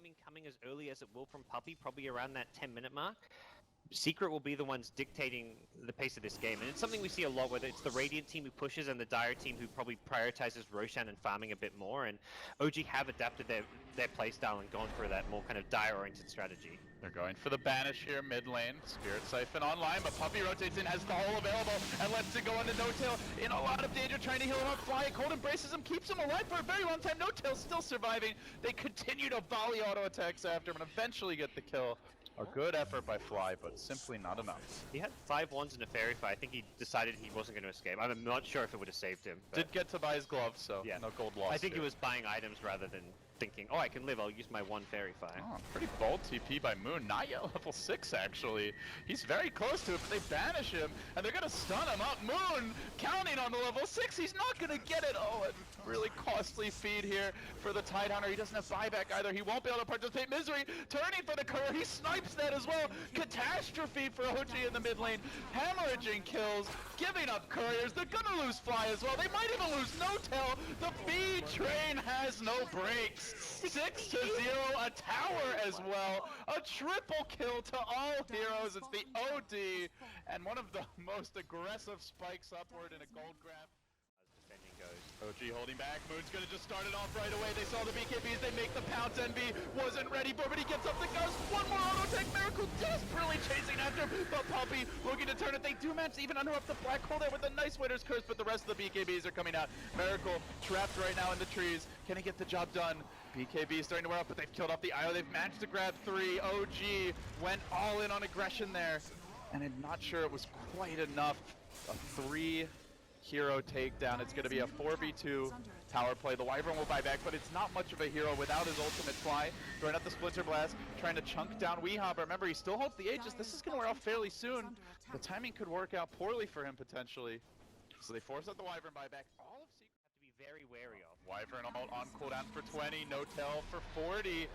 timing coming as early as it will from Puppey, probably around that 10-minute mark, Secret will be the ones dictating the pace of this game. And it's something we see a lot, whether it's the Radiant team who pushes and the Dire team who probably prioritizes Roshan and farming a bit more. And OG have adapted their playstyle and gone for that more kind of Dire-oriented strategy. They're going for the banish here mid lane. Spirit Siphon online, but Puppey rotates in, has the hole available, and lets it go into No-Tail in a lot of danger, trying to heal him up. Fly, Cold embraces him, keeps him alive for a very long time. No-Tail still surviving. They continue to volley auto attacks after him and eventually get the kill. A good effort by Fly, but simply not enough. He had 5 wands in a fairy fight. I think he decided he wasn't going to escape. I'm not sure if it would have saved him. Did get to buy his gloves, so yeah, no gold lost. I think here. he was buying items rather than thinking, oh, I can live, I'll use my 1 fairy fire. Oh, pretty bold TP by Moon. Not yet level 6, actually. He's very close to it, but they banish him, and they're going to stun him up. Moon counting on the level 6. He's not going to get it. Oh, a really costly feed here for the Tidehunter. He doesn't have buyback either. He won't be able to participate. Misery turning for the courier. He snipes that as well. Catastrophe for OG in the mid lane. Hemorrhaging kills, giving up couriers. They're going to lose Fly as well. They might even lose No-Tail. The B train has no brakes. 6-0, a tower as well. A triple kill to all heroes. It's the OD, and one of the most aggressive spikes upward in a gold grab. As defending goes. OG holding back. Moon's gonna just start it off right away. They saw the BKBs, they make the pounce. NB wasn't ready for, but he gets up the gust. One more auto tech. Miracle desperately chasing after him, but Puppey looking to turn it. They do manage to even interrupt the black hole there with a nice Winter's Curse, but the rest of the BKBs are coming out. Miracle trapped right now in the trees. Can he get the job done? BKB is starting to wear up, but they've killed off the IO. They've managed to grab 3. OG went all in on aggression there, and I'm not sure it was quite enough. A 3-hero takedown. It's going to be a 4v2 tower play. The Wyvern will buy back, but it's not much of a hero without his ultimate Fly. Throwing out the Splinter Blast, trying to chunk down Weehaw, but remember, he still holds the Aegis. This is going to wear off fairly soon. The timing could work out poorly for him, potentially. So they force out the Wyvern buyback. All of Secret Have to be very wary of. Wyvern on cooldown for 20, No-Tail for 40,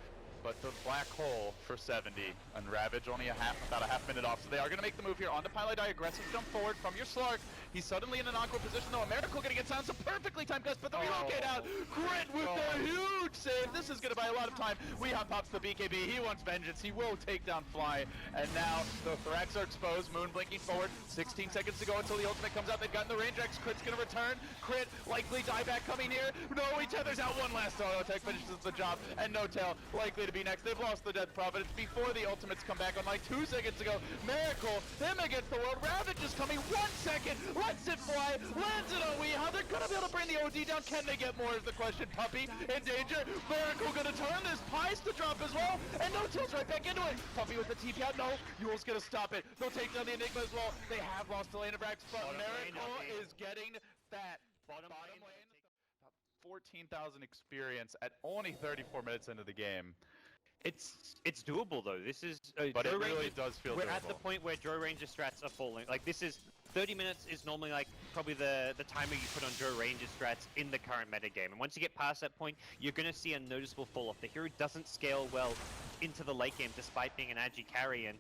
but the Black Hole for 70, and Ravage only about a half minute off. So they are going to make the move here onto Pylai. Aggressive jump forward from your Slark. He's suddenly in an awkward position though. A Miracle going to get silenced, a perfectly timed gust, but the relocate out. Crit with the huge save. This is going to buy a lot of time. Weehaw pops the BKB. He wants vengeance. He will take down Fly. And now the Thorax are exposed. Moon blinking forward. 16 seconds to go until the ultimate comes out. They've gotten the range X. Crit's going to return. Crit likely dieback coming here. No, he tethers out one last auto attack, finishes the job. And No-Tail likely to be next. They've lost the Death Prophet. It's before the ultimates come back on like 2 seconds ago. Miracle, him against the world. Ravage is coming. 1 second. Lets it fly. Lands it on Weehaw. They're going to be able to bring the OD down. Can they get more is the question. Puppey in danger. Miracle going to turn this. Pies to drop as well. And No-Tail's right back into it. Puppey with the TP out. No, Yule's going to stop it. They'll take down the Enigma as well. They have lost the lane of Brax, but Miracle is getting fat. Bottom lane. About 14,000 experience at only 34 minutes into the game. It's doable though. This is but it really does feel we're doable. at the point where Joe Ranger strats are falling. Like this is 30 minutes is normally like probably the timer you put on Joe Ranger strats in the current meta game. And once you get past that point, you're going to see a noticeable fall off. The hero doesn't scale well into the late game despite being an agi carry, and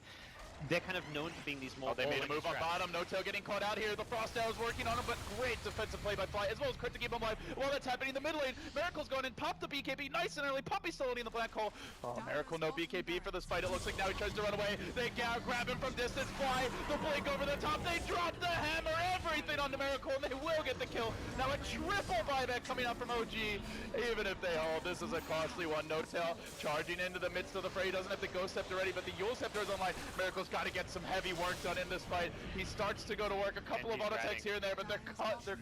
they're kind of known for being these more. They made a move on bottom. No-Tail getting caught out here. The Frost Arrow is working on him, but great defensive play by Fly, as well as Crit to keep him alive. While that's happening in the mid lane, Miracle's going in, pop the BKB nice and early. Puppey still in the black hole. Oh, Miracle, no BKB for this fight. It looks like now he tries to run away. They grab him from distance. Fly, the blink over the top. They drop the hammer, everything on the Miracle, and they will get the kill. Now a triple buyback coming out from OG. Even if they hold, this is a costly one. No-Tail charging into the midst of the fray. He doesn't have the Ghost Scepter ready, but the Yule Scepter is online. Miracle's got to get some heavy work done in this fight. He starts to go to work. A couple of auto attacks here and there, but they're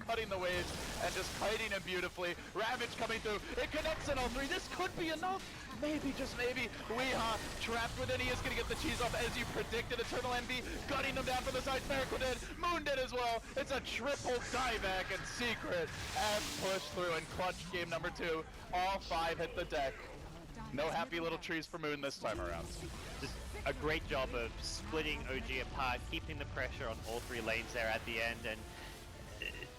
cutting the waves and just kiting him beautifully. Ravage coming through. It connects in all 3. This could be enough. Maybe, just maybe. Weehaw trapped within. He is going to get the cheese off as you predicted. Eternal Envy gutting him down from the side. Miracle did. Moon did as well. It's a triple dieback, and Secret has pushed through and clutched game number 2. All 5 hit the deck. No happy little trees for Moon this time around. Just a great job of splitting OG apart, keeping the pressure on all 3 lanes there at the end, and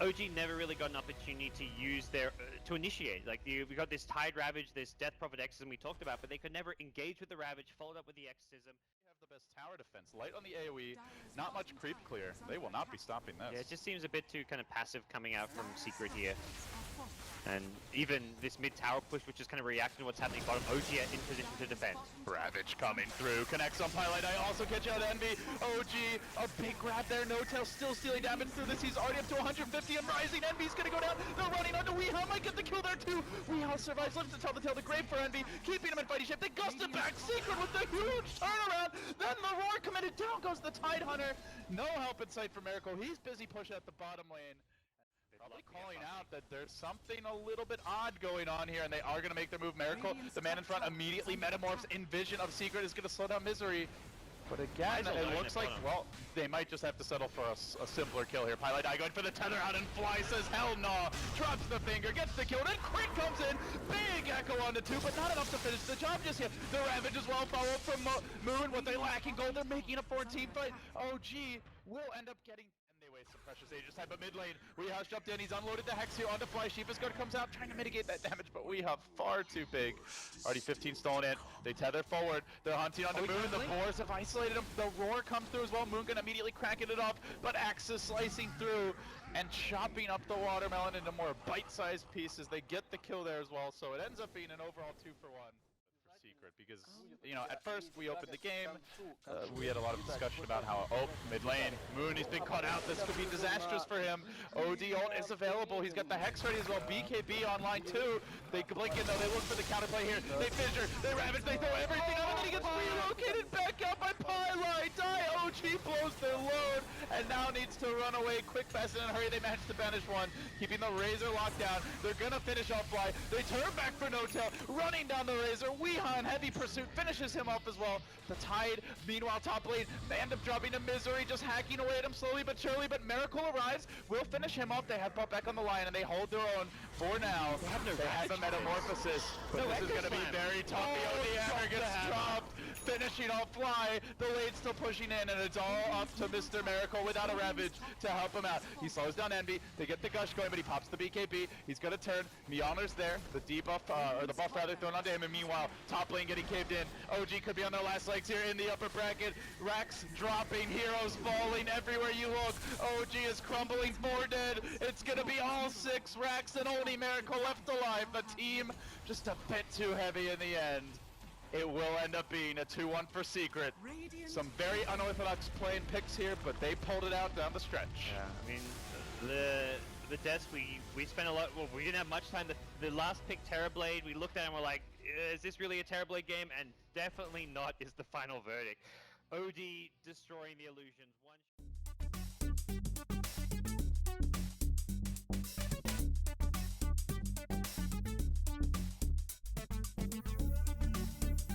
OG never really got an opportunity to use their to initiate. Like we got this Tide Ravage, this Death Prophet Exorcism we talked about, but they could never engage with the Ravage, followed up with the Exorcism. They have the best tower defense, light on the AoE, not much creep clear. They will not be stopping this. Yeah, it just seems a bit too kind of passive coming out from Secret here. And even this mid tower push, which is kind of reacting to what's happening bottom, OG in position to defend. Ravage coming through, connects on Pilot. I also catch out Envy. OG, a big grab there. No-Tail still stealing damage through this. He's already up to 150 and rising. Envy's gonna go down. They're running onto Weehaw. Might get the kill there too. Weehaw survives, lives to tell the tale. The grave for Envy, keeping him in fighting shape. They gust it back. Secret with the huge turnaround. Then the roar committed. Down goes the Tide Hunter. No help in sight for Miracle. He's busy pushing at the bottom lane. Probably calling out that there's something a little bit odd going on here, and they are going to make their move. Miracle, the man in front, immediately metamorphs in vision of Secret, is going to slow down Misery. But again, it looks like, well, they might just have to settle for a simpler kill here. Pilot Eye going for the tether out and Fly says, hell no. Drops the finger, gets the kill, then Crit comes in. Big echo on the two, but not enough to finish the job just yet. The Ravage is well followed from Moon. What they lack in gold, they're making a 14 fight. OG will end up getting... They waste some precious Aegis type of mid lane. Weehaw jumped in, he's unloaded the Hex here onto Fly. Sheepa's Guard comes out trying to mitigate that damage, but Weehaw far too big. Already 15 stolen in. They tether forward. They're hunting onto Moon. The Boars have isolated him. The Roar comes through as well. Moon gonna immediately cracking it off, but Axis slicing through and chopping up the Watermelon into more bite-sized pieces. They get the kill there as well, so it ends up being an overall 2-for-1. Secret, because, you know, at first we opened the game, we had a lot of discussion about how, mid lane, Moon, he's been caught out, this could be disastrous for him. OD ult is available, he's got the Hex ready as well, BKB online too. They blink in though, they look for the counterplay here, they fissure, they ravage, they throw everything up, and then he gets relocated back out by Pylite. OG blows their load, and now needs to run away quick, fast, and in a hurry. They manage to banish one, keeping the Razor locked down. They're gonna finish off Fly, they turn back for No-Tail, running down the Razor. Weehaw in heavy pursuit finishes him off as well. The Tide, meanwhile, top lane, they end up dropping to Misery, just hacking away at him slowly but surely, but Miracle arrives, will finish him off. They have brought back on the line, and they hold their own for now. They have a Metamorphosis, but this is going to be very tough. The hammer gets dropped, finishing off Fly. The lane's still pushing in, and it's all up to Mr. Miracle without a Ravage to help him out. He slows down Envy, they get the Gush going, but he pops the BKB. He's going to turn. Mjolnir's there, the debuff, or the buff rather, thrown onto him, and meanwhile, top lane getting caved in. OG could be on their last legs here in the upper bracket. Rax dropping, heroes falling everywhere you look. OG is crumbling, 4 dead. It's gonna be all 6 Rax and only Miracle left alive. The team just a bit too heavy in the end. It will end up being a 2-1 for Secret. Some very unorthodox play and picks here, but they pulled it out down the stretch. Yeah, I mean, the deaths, we spent a lot, well, we didn't have much time. The last pick, Terrorblade, we looked at it and we're like, is this really a Terrorblade game? And definitely not is the final verdict. OD destroying the illusions.